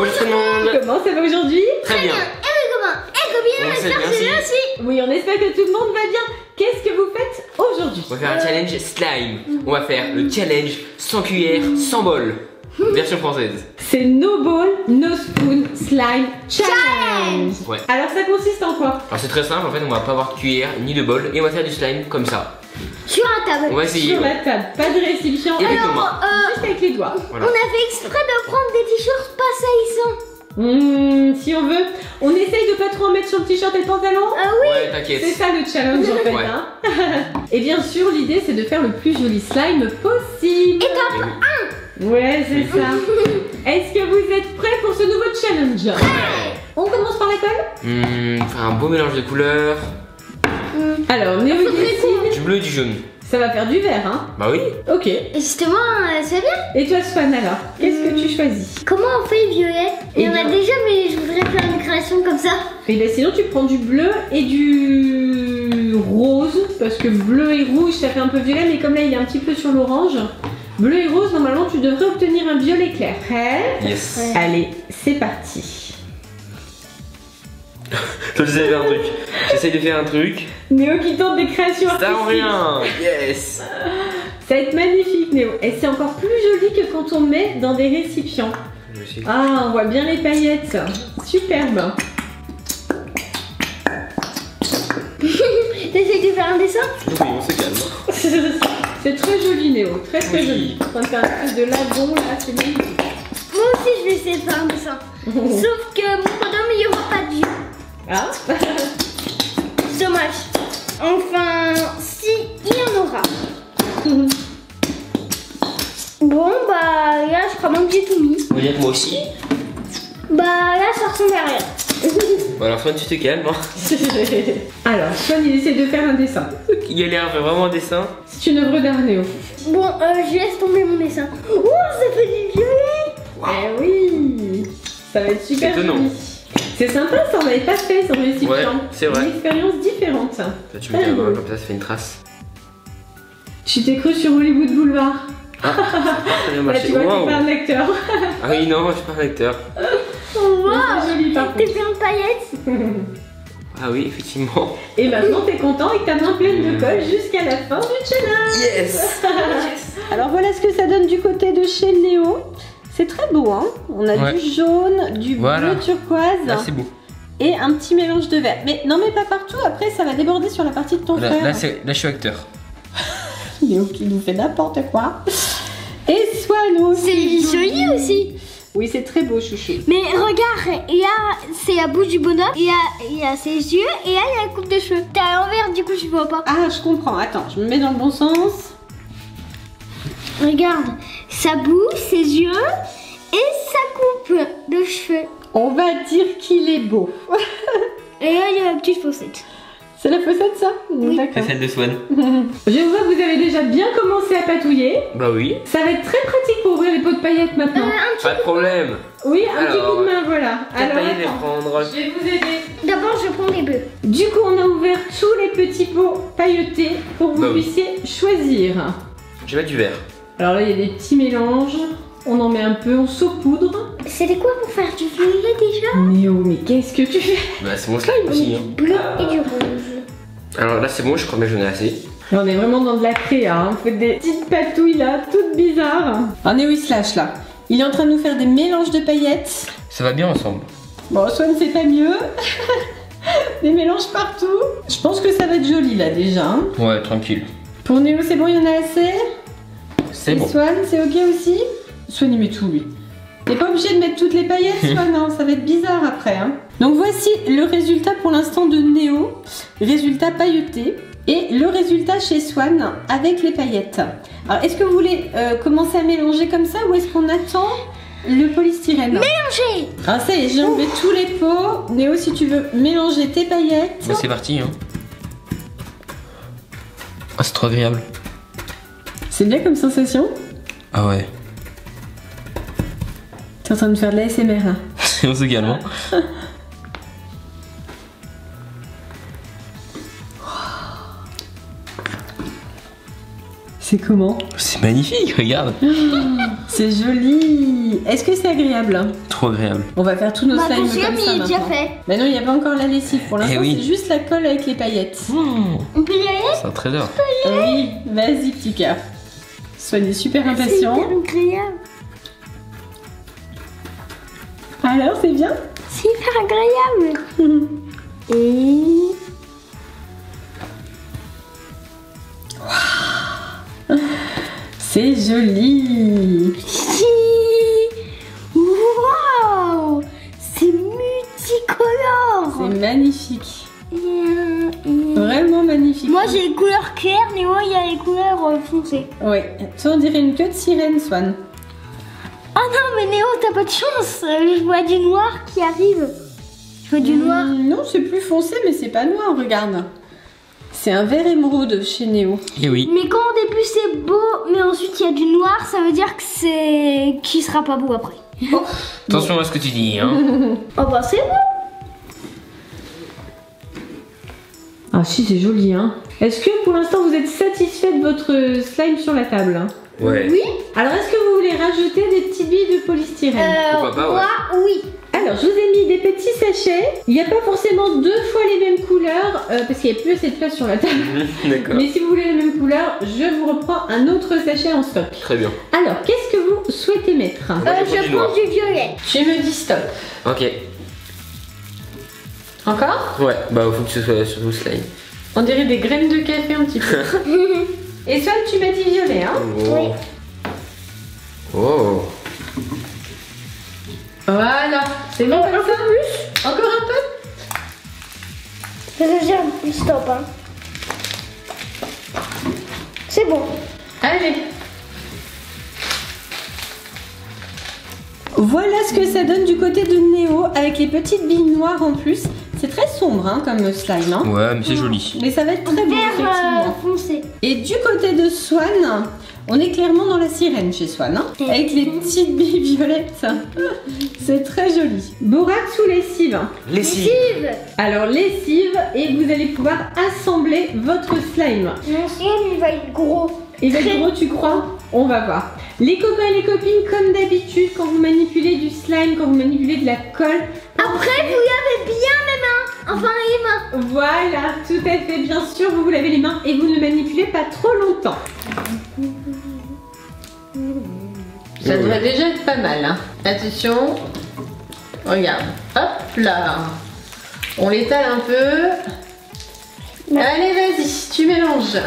Bonjour tout le monde. Comment ça va aujourd'hui? Très bien. On espère que c'est bien aussi. Oui, on espère que tout le monde va bien. Qu'est-ce que vous faites aujourd'hui? On va faire un challenge slime. On va faire le challenge sans cuillère, sans bol. Version française. C'est No Ball, No Spoon Slime Challenge. Ouais. Alors ça consiste en quoi? Alors c'est très simple, en fait on va pas avoir de cuillère ni de bol et on va faire du slime comme ça. Sur la table. On va essayer. Sur la table, pas de récipient. Et avec Alors, nos mains. juste avec les doigts. Voilà. On a fait exprès de prendre des t-shirts pas salissants. Si on veut, on essaye de pas trop en mettre sur le t-shirt et le pantalon. Ah oui. Ouais, C'est t'inquiète. ça le challenge en fait. Ouais. Hein. Et bien sûr, l'idée c'est de faire le plus joli slime possible. Étape 1. Ouais, c'est ça. Est-ce que vous êtes prêts pour ce nouveau challenge? On commence par la colle. Faire un beau mélange de couleurs. Alors, Néo décide. Du bleu et du jaune. Ça va faire du vert, hein? Bah oui. Ok. Justement, c'est bien. Et toi, Swan, alors? Qu'est-ce que tu choisis? Comment on fait violet? Il y en a déjà, mais je voudrais faire une création comme ça. Et bien sinon, tu prends du bleu et du rose. Parce que bleu et rouge, ça fait un peu violet. Mais comme là, il est un petit peu sur l'orange. Bleu et rose, normalement, tu devrais obtenir un violet clair. Prêt? Yes. Ouais. Allez, c'est parti. Toi j'essaie de faire un truc. J'essaie de faire un truc. Néo qui tente des créations Ça en artistiques. rien. Yes. Ça va être magnifique, Néo. Et c'est encore plus joli que quand on met dans des récipients. Je sais. Ah, on voit bien les paillettes. Superbe. T'essayes de faire un dessin? Oui, on se calme. C'est très joli, Néo. Très très Oui. joli. En train de faire un peu de lagon là, c'est magnifique. Moi aussi, je vais essayer de faire un dessin. Sauf que mon bonhomme, il n'y aura pas de yeux. Ah. Dommage. Enfin, si, il y en aura. Bon, bah là, je crois même que j'ai tout mis. On va dire que moi aussi. Bah là, ça ressemble à rien. Bon alors Swan tu te calmes. Hein. Alors, Swan, il essaie de faire un dessin. Il galère à faire vraiment un dessin. C'est une œuvre d'art, Néo. Bon, je laisse tomber mon dessin. Oh, ça fait du violet. Eh oui. Ça va être super C'est étonnant. joli. C'est sympa, ça, on l'avait pas fait sur le récipient. Ouais, c'est vrai. Une expérience différente. Là tu mets ta main comme ça fait une trace. Tu t'es cru sur Hollywood Boulevard. Ah, ça a très bien Là, marché. tu vois, Wow. t'es pas un acteur. Ah oui non, je suis pas un acteur. Oh, Mais c'est joli, par t'es contre. plein de paillettes. Ah oui, effectivement. Et maintenant, t'es content avec ta main pleine de colle jusqu'à la fin du challenge. Yes. Alors voilà ce que ça donne du côté de chez Néo. C'est très beau, hein. On a Ouais. du jaune, du Voilà. bleu turquoise Là c'est beau. et un petit mélange de vert. Mais non, mais pas partout. Après, ça va déborder sur la partie de ton frère. Là je suis acteur. Néo qui nous fait n'importe quoi. Et Swan aussi. C'est joli aussi. Oui, c'est très beau, chouchou. Mais regarde, il y a c'est la bouche du bonhomme, il y a ses yeux et là il y a la coupe de cheveux. T'es à l'envers, du coup je vois pas. Ah, je comprends. Attends, je me mets dans le bon sens. Regarde, sa bouche, ses yeux et sa coupe de cheveux. On va dire qu'il est beau. Et là il y a la petite fossette. C'est la fossette, ça? Oui. D'accord. celle de Swan. Je vois que vous avez déjà bien commencé à patouiller. Bah oui. Ça va être très pratique pour ouvrir les pots de paillettes maintenant. Un petit Pas de problème. Oui, un petit Alors, coup de main, voilà. Quelle Alors, paillette les attends, prendre? je vais vous aider. D'abord je prends les bleus. Du coup, on a ouvert tous les petits pots pailletés pour que vous Bah oui. puissiez choisir. Je vais mettre du vert. Alors là, il y a des petits mélanges. On en met un peu, on saupoudre. C'était quoi pour faire du violet déjà? Néo, mais qu'est-ce que tu fais? Bah c'est mon slime aussi. Hein. Du bleu et du rouge. Alors là c'est bon, je crois que j'en ai assez. Là, on est vraiment dans de la créa. Hein. On fait des petites patouilles là, toutes bizarres. Ah, Néo, il se lâche là. Il est en train de nous faire des mélanges de paillettes. Ça va bien ensemble. Bon, Swan, c'est pas mieux. Des mélanges partout. Je pense que ça va être joli là déjà. Hein. Ouais, tranquille. Pour Néo, c'est bon, il y en a assez. C'est Et bon. Swan, c'est ok aussi? Swan, il met tout lui. T'es pas obligé de mettre toutes les paillettes, Swan, hein, ça va être bizarre après. Hein. Donc voici le résultat pour l'instant de Néo. Résultat pailleté. Et le résultat chez Swan avec les paillettes. Alors, est-ce que vous voulez commencer à mélanger comme ça ou est-ce qu'on attend le polystyrène? Mélanger. Ah ça y est, j'ai enlevé tous les pots. Néo, si tu veux mélanger tes paillettes. Bon c'est parti hein. Ah c'est trop agréable. C'est bien comme sensation. Ah ouais. T'es en train de faire de la SMR là. On se calme. Hein. C'est comment? C'est magnifique, regarde. C'est C'est joli. Est-ce que c'est agréable? Trop agréable. On va faire tous nos slimes Attention, comme mais ça il est déjà maintenant. fait. Mais non, il n'y a pas encore la lessive. Pour l'instant, oui. c'est juste la colle avec les paillettes. On peut y aller? C'est un trésor. Oui, vas-y, petit cœur. Soyez super impatient. C'est hyper agréable. Alors, c'est bien? C'est hyper agréable. Et... C'est joli. Waouh! C'est multicolore. C'est magnifique. Vraiment magnifique. Moi j'ai les couleurs claires, mais moi il y a les couleurs foncées. Oui, toi on dirait une queue de sirène, Swan. Ah non, mais Néo, t'as pas de chance. Je vois du noir qui arrive. Je vois du noir. Non, c'est plus foncé, mais c'est pas noir, regarde. C'est un vert émeraude chez Néo. Et oui. Mais quand au début c'est beau, mais ensuite il y a du noir, ça veut dire que c'est qui sera pas beau après. Attention à ce que tu dis, hein. Oh bah c'est bon. Ah si, c'est joli, hein. Est-ce que pour l'instant vous êtes satisfait de votre slime sur la table, hein? Ouais. Oui. Alors, est-ce que vous voulez rajouter des petites billes de polystyrène? Pourquoi pas, ouais. Moi, oui. Alors, je vous ai mis des petits sachets. Il n'y a pas forcément 2 fois les mêmes couleurs, parce qu'il n'y a plus assez de place sur la table. D'accord. Mais si vous voulez les mêmes couleurs, je vous reprends un autre sachet en stock. Très bien. Alors, qu'est-ce que vous souhaitez mettre? Moi, je prends Je du noir. prends du violet. Tu me dis stop. Ok. Encore? Ouais, bah faut que ce soit surtout slime. On dirait des graines de café un petit peu. Et Swan, tu m'as dit violet, hein? Oui. Oh. Voilà, c'est bon comme ça? Encore un peu? Je veux dire stop. Hein. C'est bon. Allez. Voilà ce que ça donne du côté de Néo avec les petites billes noires en plus. C'est très sombre hein, comme slime. Hein. Ouais, mais c'est joli. Mais ça va être très beau Vert effectivement. foncé. Et du côté de Swan, on est clairement dans la sirène chez Swan. Hein, avec les petites billes violettes. C'est très joli. Borax ou lessive? Lessive. Lessive. Alors lessive et vous allez pouvoir assembler votre slime. Mon slime il va être gros. Il va être gros, tu crois? On va voir. Les copains et les copines, comme d'habitude, quand vous manipulez du slime, quand vous manipulez de la colle, Après vous lavez bien mes mains. Enfin les mains. voilà, tout à fait, bien sûr, vous vous lavez les mains et vous ne manipulez pas trop longtemps. Ça devrait déjà être pas mal. Hein. Attention, regarde, hop là. On l'étale un peu. Allez, vas-y, tu mélanges.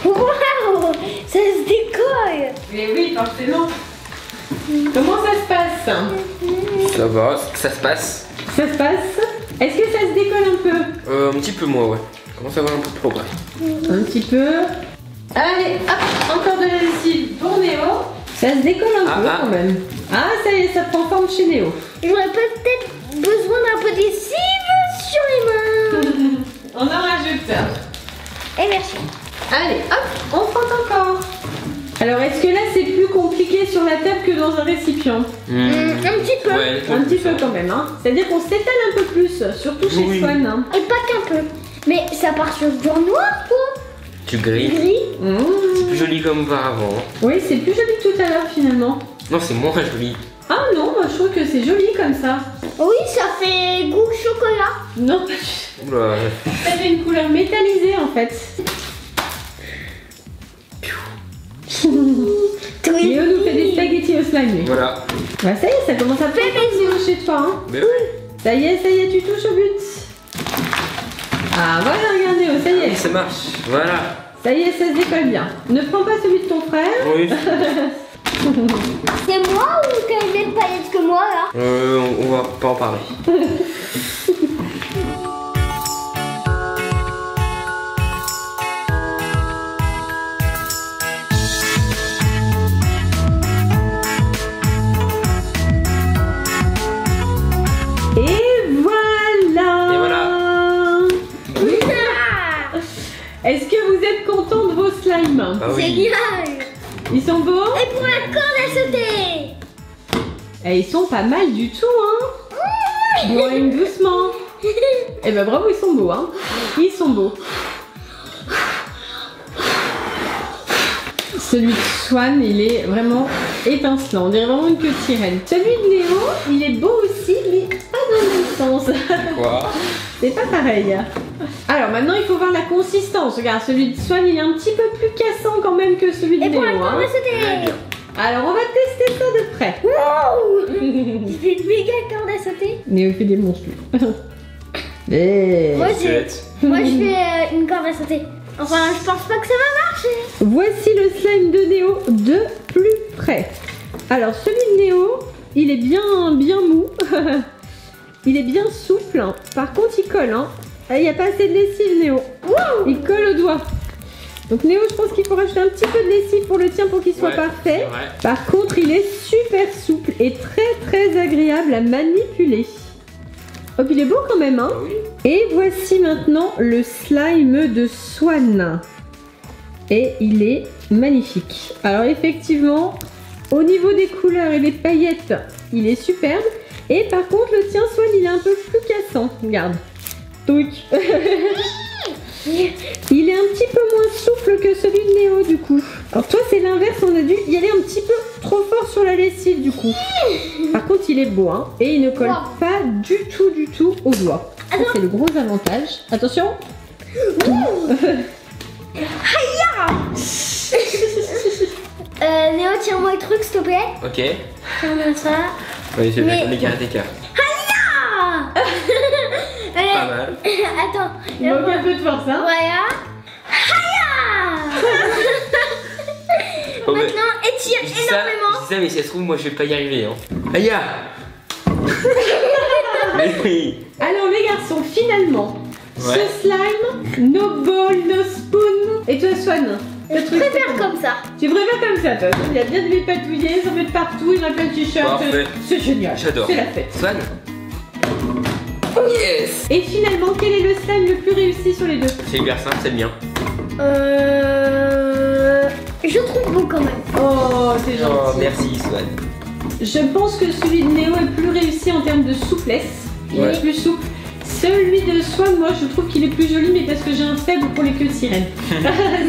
Waouh, ça se décolle. Mais oui, forcément. Comment ça se passe? Ça va, ça se passe. Ça se passe? Est-ce que ça se décolle un peu? Un petit peu moins, ouais. Je commence à avoir un peu de progrès. Un petit peu. Allez, hop, encore de la lessive pour Néo. Ça se décolle un peu quand même. Ah, ça y est, ça prend forme chez Néo. J'aurais peut-être besoin d'un peu de lessive sur les mains. On en rajoute. Et merci. Allez, hop, on frotte encore. Alors, est-ce que là, c'est plus compliqué sur la table que dans un récipient? Un petit peu. Ouais, Un petit peu quand même, hein. C'est-à-dire qu'on s'étale un peu plus, surtout chez Oui. Swan. Hein. Et pas qu'un peu. Mais ça part sur du noir quoi. Tu grilles. Gris. C'est plus joli comme auparavant. Oui, c'est plus joli que tout à l'heure finalement. Non, c'est moins joli. Ah non, moi je trouve que c'est joli comme ça. Oui, ça fait goût chocolat. Non, Oula. ça fait une couleur métallisée en fait. Léo nous fait des spaghettis au slime. lui. Voilà. Bah ça y est, ça commence à faire plaisir chez toi. Hein. Mais oui. Ça y est, tu touches au but. Ah voilà, regardez, oh, ça y est. Ça marche. Voilà. Ça y est, ça se décolle bien. Ne prends pas celui de ton frère. Oui. C'est moi ou t'as les mêmes paillettes que moi là? On va pas en parler. Et voilà. Et voilà. Est-ce que vous êtes content de vos slimes? Ah C'est oui. génial. Ils sont beaux? Et pour la corde à sauter. Et ils sont pas mal du tout, hein. Boing, doucement. Eh ben bravo, ils sont beaux, hein. Ils sont beaux. Celui de Swan, il est vraiment étincelant. On dirait vraiment une queue de sirène. Celui de Néo, il est beau aussi, mais pas dans le même sens. Quoi? C'est pas pareil. Alors maintenant, il faut voir la consistance. Regarde, celui de Swan, il est un petit peu plus cassant quand même que celui de Et Néo. pour la corde à Très sauter. bien. Alors, on va tester ça de près. Wow. Il fait une méga corde à sauter. Néo fait des monstres. Et... Moi, Chouette. je fais une corde à sauter. Enfin, je pense pas que ça va marcher. Voici le slime de Néo de plus près. Alors, celui de Néo, il est bien mou. Il est bien souple. Par contre, il colle. Hein. Il n'y a pas assez de lessive, Néo. Il colle au doigt. Donc Néo, je pense qu'il faut rajouter un petit peu de lessive pour le tien pour qu'il soit Ouais, parfait. c'est vrai. Par contre, il est super souple et très agréable à manipuler. Hop, il est beau quand même, hein. Oui. Et voici maintenant le slime de Swan. Et il est magnifique. Alors effectivement, au niveau des couleurs et des paillettes, il est superbe. Et par contre, le tien, Swan, il est un peu plus cassant. Regarde. Touc. Il est un petit peu moins souple que celui de Néo du coup. Alors toi c'est l'inverse, on a dû y aller un petit peu trop fort sur la lessive du coup. Par contre il est beau hein, et il ne colle pas du tout au doigt. Ça c'est le gros avantage. Attention. Néo, tiens-moi le truc, s'il te plaît. Ok. Tiens-moi ça. Oui, je vais Mais- mettre les karatékas. Ah. Pas mal. Attends. Il manque un peu de force hein. Voilà. Haya. Oh, mais- Maintenant, étire Je dis ça, énormément. je dis ça, mais si ça se trouve, moi je vais pas y arriver. Hein. Aïe. Mais oui. Alors les garçons, finalement, Ouais. ce slime, no ball, no spoon. Et toi Swan, Je préfère comme ça. tu préfères comme ça toi. Il a bien de patouiller, ça met partout, il a plein de t-shirts. Parfait. C'est génial. J'adore. C'est la fête. Swan. Yes. Et finalement, quel est le slime le plus réussi sur les deux? C'est hyper simple, c'est le mien. Je trouve beau quand même. Oh, c'est gentil. Oh, merci Swan. Je pense que celui de Néo est plus réussi en termes de souplesse. Il Ouais. est plus souple. Celui de Swan, moi je trouve qu'il est plus joli, mais parce que j'ai un faible pour les queues de sirène.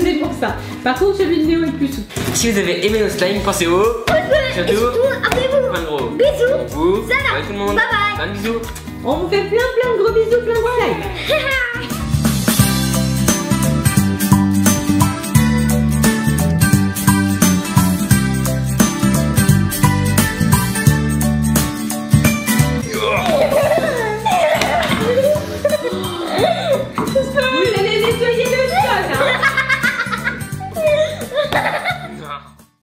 C'est pour ça. Par contre, celui de Néo est plus souple. Si vous avez aimé nos slimes, pensez au Et surtout surtout, abonnez-vous. plein de gros Bisous. vous. Salam. Bye tout le monde. Bye bye. Plein de bisous. On vous fait plein de gros bisous, plein de slime.